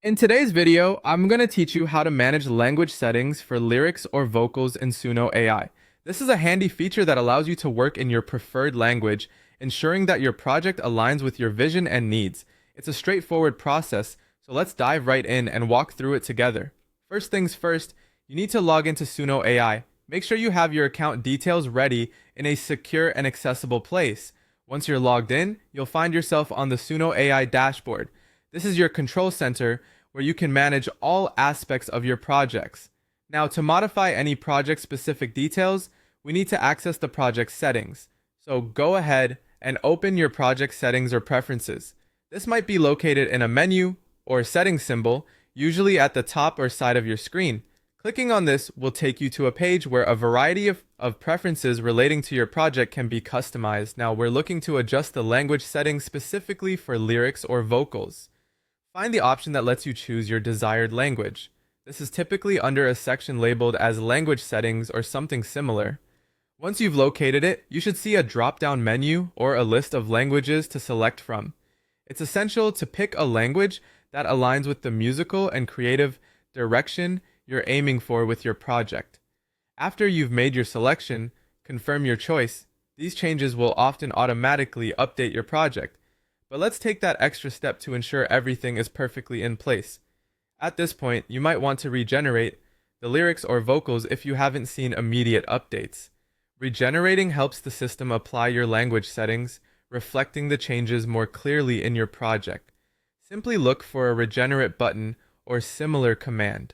In today's video, I'm going to teach you how to manage language settings for lyrics or vocals in Suno AI. This is a handy feature that allows you to work in your preferred language, ensuring that your project aligns with your vision and needs. It's a straightforward process, so let's dive right in and walk through it together. First things first, you need to log into Suno AI. Make sure you have your account details ready in a secure and accessible place. Once you're logged in, you'll find yourself on the Suno AI dashboard. This is your control center where you can manage all aspects of your projects. Now, to modify any project-specific details, we need to access the project settings. So go ahead and open your project settings or preferences. This might be located in a menu or settings symbol, usually at the top or side of your screen. Clicking on this will take you to a page where a variety of preferences relating to your project can be customized. Now, we're looking to adjust the language settings specifically for lyrics or vocals. Find the option that lets you choose your desired language. This is typically under a section labeled as language settings or something similar. Once you've located it, you should see a drop-down menu or a list of languages to select from. It's essential to pick a language that aligns with the musical and creative direction you're aiming for with your project. After you've made your selection, confirm your choice. These changes will often automatically update your project. But let's take that extra step to ensure everything is perfectly in place. At this point, you might want to regenerate the lyrics or vocals if you haven't seen immediate updates. Regenerating helps the system apply your language settings, reflecting the changes more clearly in your project. Simply look for a regenerate button or similar command.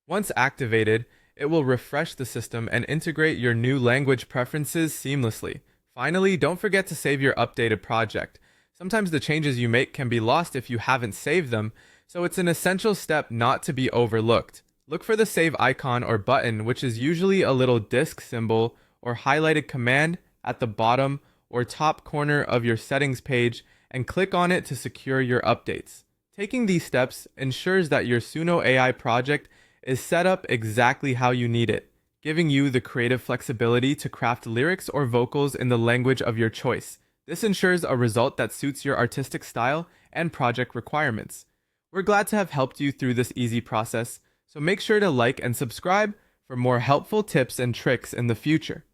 Once activated, it will refresh the system and integrate your new language preferences seamlessly. Finally, don't forget to save your updated project. Sometimes the changes you make can be lost if you haven't saved them, so it's an essential step not to be overlooked. Look for the save icon or button, which is usually a little disk symbol or highlighted command at the bottom or top corner of your settings page, and click on it to secure your updates. Taking these steps ensures that your Suno AI project is set up exactly how you need it, giving you the creative flexibility to craft lyrics or vocals in the language of your choice. This ensures a result that suits your artistic style and project requirements. We're glad to have helped you through this easy process, so make sure to like and subscribe for more helpful tips and tricks in the future.